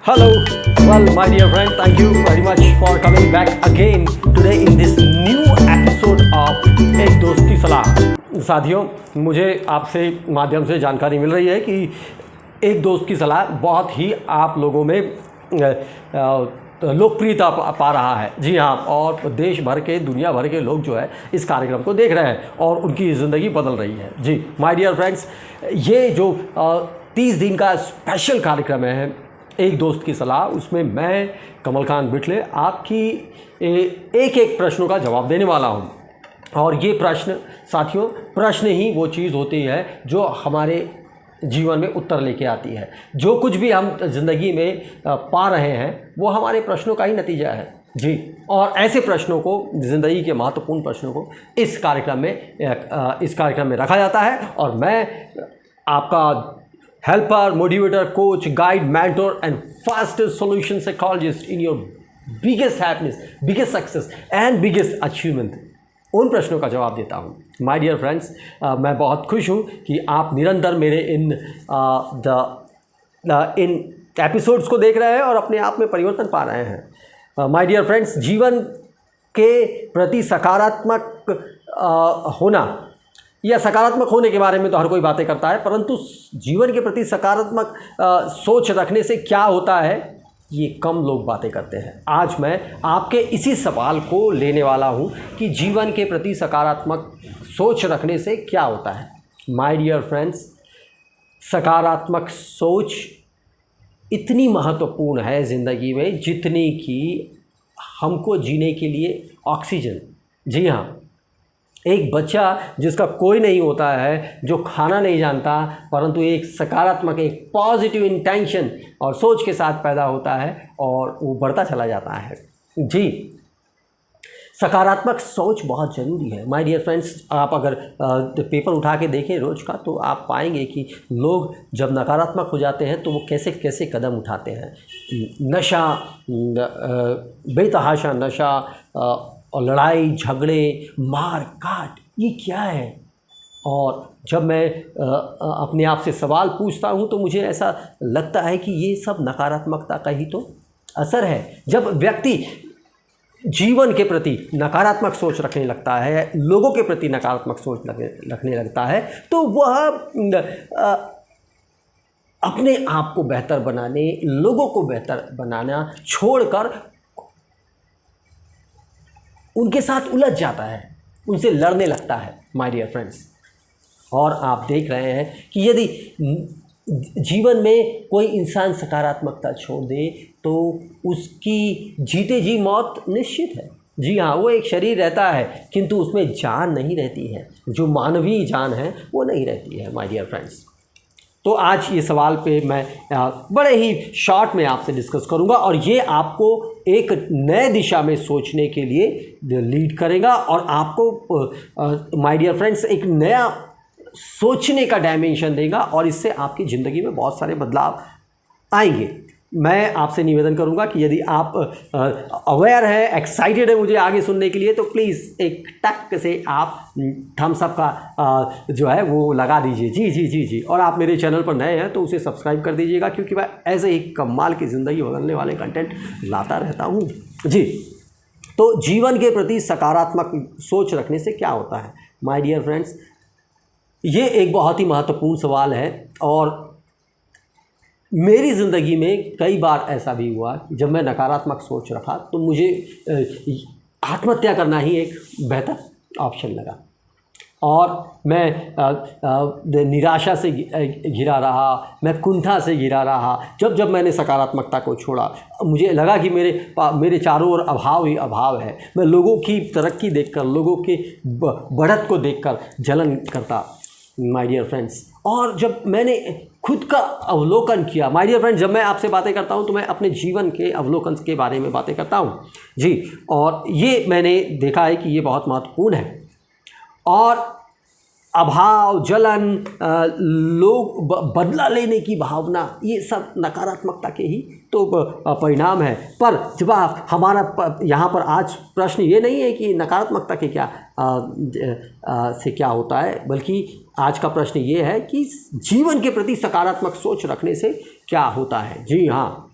Hello, well, my dear friend, thank you very much for coming back again today in this new episode of एक दोस्त की सलाह। साथियों, मुझे आपसे माध्यम से जानकारी मिल रही है कि एक दोस्त की सलाह बहुत ही आप लोगों में लोकप्रियता पा रहा है। जी हाँ, और देश भर के दुनिया भर के लोग जो है इस कार्यक्रम को देख रहे हैं और उनकी ज़िंदगी बदल रही है। जी माय डियर फ्रेंड्स, ये जो 30 दिन का स्पेशल कार्यक्रम है एक दोस्त की सलाह, उसमें मैं कमलकांत बिटले आपकी एक एक प्रश्नों का जवाब देने वाला हूँ। और ये प्रश्न साथियों, प्रश्न ही वो चीज़ होती है जो हमारे जीवन में उत्तर लेके आती है। जो कुछ भी हम ज़िंदगी में पा रहे हैं वो हमारे प्रश्नों का ही नतीजा है। जी, और ऐसे प्रश्नों को, ज़िंदगी के महत्वपूर्ण प्रश्नों को इस कार्यक्रम में रखा जाता है और मैं आपका helper, motivator, coach, guide, mentor and fastest solution psychologist in your biggest happiness, biggest success and biggest achievement, उन प्रश्नों का जवाब देता हूँ। माय डियर फ्रेंड्स, मैं बहुत खुश हूँ कि आप निरंतर मेरे इन एपिसोड्स को देख रहे हैं और अपने आप में परिवर्तन पा रहे हैं। माय डियर फ्रेंड्स, जीवन के प्रति सकारात्मक होना या सकारात्मक होने के बारे में तो हर कोई बातें करता है, परंतु जीवन के प्रति सकारात्मक सोच रखने से क्या होता है ये कम लोग बातें करते हैं। आज मैं आपके इसी सवाल को लेने वाला हूँ कि जीवन के प्रति सकारात्मक सोच रखने से क्या होता है। माय डियर फ्रेंड्स, सकारात्मक सोच इतनी महत्वपूर्ण है ज़िंदगी में जितनी कि हमको जीने के लिए ऑक्सीजन। जी हाँ, एक बच्चा जिसका कोई नहीं होता है, जो खाना नहीं जानता, परंतु एक सकारात्मक, एक पॉजिटिव इंटेंशन और सोच के साथ पैदा होता है और वो बढ़ता चला जाता है। जी, सकारात्मक सोच बहुत ज़रूरी है। माय डियर फ्रेंड्स, आप अगर पेपर उठा के देखें रोज़ का तो आप पाएंगे कि लोग जब नकारात्मक हो जाते हैं तो वो कैसे कैसे कदम उठाते हैं। नशा, बेतहाशा नशा और लड़ाई झगड़े, मार काट, ये क्या है। और जब मैं अपने आप से सवाल पूछता हूँ तो मुझे ऐसा लगता है कि ये सब नकारात्मकता का ही तो असर है। जब व्यक्ति जीवन के प्रति नकारात्मक सोच रखने लगता है, लोगों के प्रति नकारात्मक सोच रखने लगता है, तो वह अपने आप को बेहतर बनाने, लोगों को बेहतर बनाना छोड़कर उनके साथ उलझ जाता है, उनसे लड़ने लगता है। माय डियर फ्रेंड्स, और आप देख रहे हैं कि यदि जीवन में कोई इंसान सकारात्मकता छोड़ दे तो उसकी जीते जी मौत निश्चित है। जी हाँ, वो एक शरीर रहता है किंतु उसमें जान नहीं रहती है, जो मानवीय जान है वो नहीं रहती है। माय डियर फ्रेंड्स, तो आज ये सवाल पे मैं बड़े ही शॉर्ट में आपसे डिस्कस करूंगा और ये आपको एक नए दिशा में सोचने के लिए लीड करेगा और आपको माय डियर फ्रेंड्स एक नया सोचने का डायमेंशन देगा और इससे आपकी ज़िंदगी में बहुत सारे बदलाव आएंगे। मैं आपसे निवेदन करूंगा कि यदि आप अवेयर है, एक्साइटेड है मुझे आगे सुनने के लिए, तो प्लीज़ एक टक से आप थम्स अप का जो है वो लगा दीजिए। जी जी जी जी, और आप मेरे चैनल पर नए हैं तो उसे सब्सक्राइब कर दीजिएगा, क्योंकि मैं ऐसे ही कमाल की ज़िंदगी बदलने वाले कंटेंट लाता रहता हूँ। जी, तो जीवन के प्रति सकारात्मक सोच रखने से क्या होता है। माय डियर फ्रेंड्स, ये एक बहुत ही महत्वपूर्ण सवाल है और मेरी ज़िंदगी में कई बार ऐसा भी हुआ जब मैं नकारात्मक सोच रखा तो मुझे आत्महत्या करना ही एक बेहतर ऑप्शन लगा और मैं निराशा से घिरा रहा, मैं कुंठा से घिरा रहा। जब मैंने सकारात्मकता को छोड़ा, मुझे लगा कि मेरे चारों ओर अभाव ही अभाव है। मैं लोगों की तरक्की देखकर, लोगों के बढ़त को देखकर जलन करता। माय डियर फ्रेंड्स, और जब मैंने खुद का अवलोकन किया, माय डियर फ्रेंड्स, जब मैं आपसे बातें करता हूं तो मैं अपने जीवन के अवलोकन के बारे में बातें करता हूं। जी, और ये मैंने देखा है कि ये बहुत महत्वपूर्ण है। और अभाव, जलन, लोग बदला लेने की भावना, ये सब नकारात्मकता के ही तो परिणाम है। पर जब हमारा यहाँ पर आज प्रश्न ये नहीं है कि नकारात्मकता के से क्या होता है, बल्कि आज का प्रश्न ये है कि जीवन के प्रति सकारात्मक सोच रखने से क्या होता है। जी हाँ,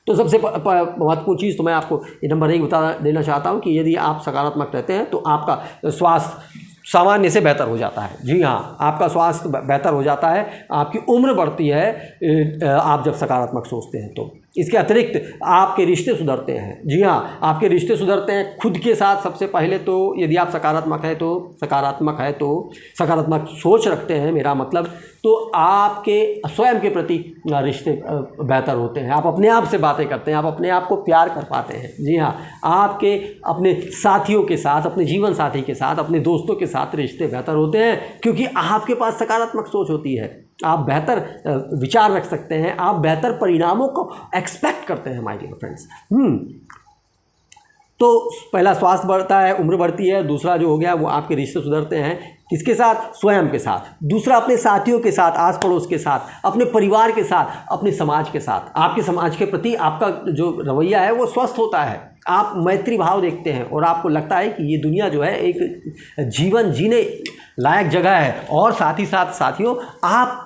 तो सबसे महत्वपूर्ण चीज़ तो मैं आपको ये नंबर 1 बता देना चाहता हूँ कि यदि आप सकारात्मक रहते हैं तो आपका स्वास्थ्य सामान्य से बेहतर हो जाता है। जी हाँ, आपका स्वास्थ्य बेहतर हो जाता है, आपकी उम्र बढ़ती है आप जब सकारात्मक सोचते हैं तो। इसके अतिरिक्त आपके रिश्ते सुधरते हैं। जी हाँ, आपके रिश्ते सुधरते हैं खुद के साथ। सबसे पहले तो यदि आप सकारात्मक है तो सकारात्मक सोच रखते हैं, मेरा मतलब, तो आपके स्वयं के प्रति रिश्ते बेहतर होते हैं। आप अपने आप से बातें करते हैं, आप अपने आप को प्यार कर पाते हैं। जी हाँ, आपके अपने साथियों के साथ, अपने जीवन साथी के साथ, अपने दोस्तों के साथ रिश्ते बेहतर होते हैं, क्योंकि आपके पास सकारात्मक सोच होती है। आप बेहतर विचार रख सकते हैं, आप बेहतर परिणामों को एक्सपेक्ट करते हैं माय डियर फ्रेंड्स। तो पहला स्वास्थ्य बढ़ता है, उम्र बढ़ती है। दूसरा जो हो गया वो आपके रिश्ते सुधरते हैं, किसके साथ? स्वयं के साथ। दूसरा अपने साथियों के साथ, आस पड़ोस के साथ, अपने परिवार के साथ, अपने समाज के साथ। आपके समाज के प्रति आपका जो रवैया है वो स्वस्थ होता है। आप मैत्री भाव देखते हैं और आपको लगता है कि ये दुनिया जो है एक जीवन जीने लायक जगह है। और साथ ही साथ साथियों, आप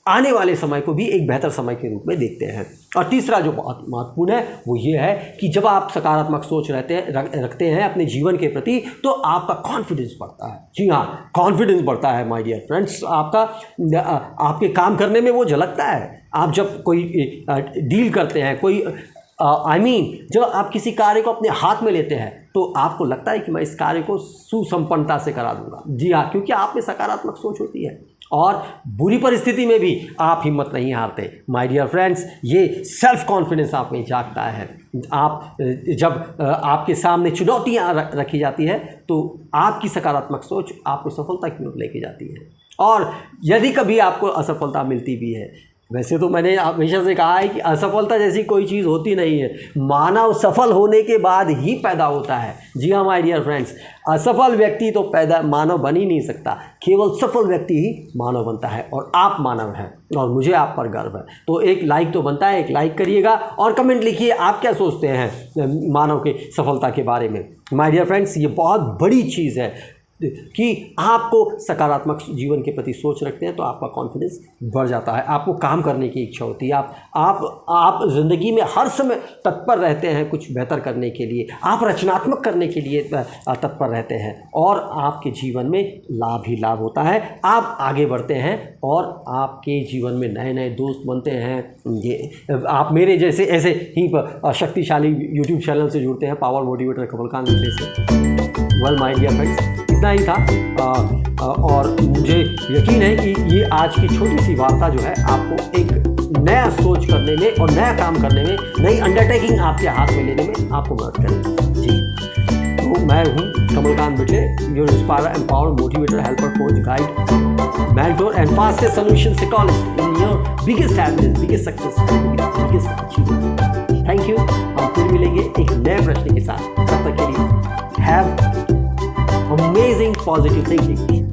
आने वाले समय को भी एक बेहतर समय के रूप में देखते हैं। और तीसरा जो बहुत महत्वपूर्ण है वो ये है कि जब आप सकारात्मक सोच रखते हैं अपने जीवन के प्रति, तो आपका कॉन्फिडेंस बढ़ता है। जी हाँ, कॉन्फिडेंस बढ़ता है माय डियर फ्रेंड्स। आपके काम करने में वो झलकता है। आप जब कोई डील करते हैं, कोई जब आप किसी कार्य को अपने हाथ में लेते हैं, तो आपको लगता है कि मैं इस कार्य को सुसंपन्नता से करा दूंगा। जी हाँ, क्योंकि आप में सकारात्मक सोच होती है। और बुरी परिस्थिति में भी आप हिम्मत नहीं हारते माय डियर फ्रेंड्स। ये सेल्फ कॉन्फिडेंस आप में जागता है। आप जब आपके सामने चुनौतियाँ रखी जाती है, तो आपकी सकारात्मक सोच आपको सफलता की ओर लेके जाती है। और यदि कभी आपको असफलता मिलती भी है, वैसे तो मैंने हमेशा से कहा है कि असफलता जैसी कोई चीज़ होती नहीं है, मानव सफल होने के बाद ही पैदा होता है। जी हाँ माय डियर फ्रेंड्स, असफल व्यक्ति तो मानव बन ही नहीं सकता, केवल सफल व्यक्ति ही मानव बनता है। और आप मानव हैं और मुझे आप पर गर्व है। तो एक लाइक तो बनता है, एक लाइक करिएगा और कमेंट लिखिए आप क्या सोचते हैं मानव के सफलता के बारे में। माय डियर फ्रेंड्स, ये बहुत बड़ी चीज़ है कि आपको सकारात्मक जीवन के प्रति सोच रखते हैं तो आपका कॉन्फिडेंस बढ़ जाता है, आपको काम करने की इच्छा होती है, आप ज़िंदगी में हर समय तत्पर रहते हैं कुछ बेहतर करने के लिए, आप रचनात्मक करने के लिए तत्पर रहते हैं और आपके जीवन में लाभ ही लाभ होता है। आप आगे बढ़ते हैं और आपके जीवन में नए नए दोस्त बनते हैं। ये आप मेरे जैसे ऐसे ही शक्तिशाली यूट्यूब चैनल से जुड़ते हैं, पावर मोटिवेटर कमलकांत मिश्रे से। वेल माय डियर फ्रेंड्स, इतना ही था। और मुझे यकीन है कि ये आज की छोटी सी वार्ता जो है आपको एक नया सोच करने में और नया काम करने में, नई अंडरटेकिंग आपके हाथ में लेने में आपको मदद करेगी। जी, तो मैं हूँ Kamalkant Mishra, your inspire, empower, motivator, helper, coach, guide, mentor and fastest solution psychologist in your biggest happiness, biggest success, biggest achievement. Thank you. हम फिर मिलेंगे एक नए प्रश्न के साथ। तब तक के लिए हैव amazing positive thinking.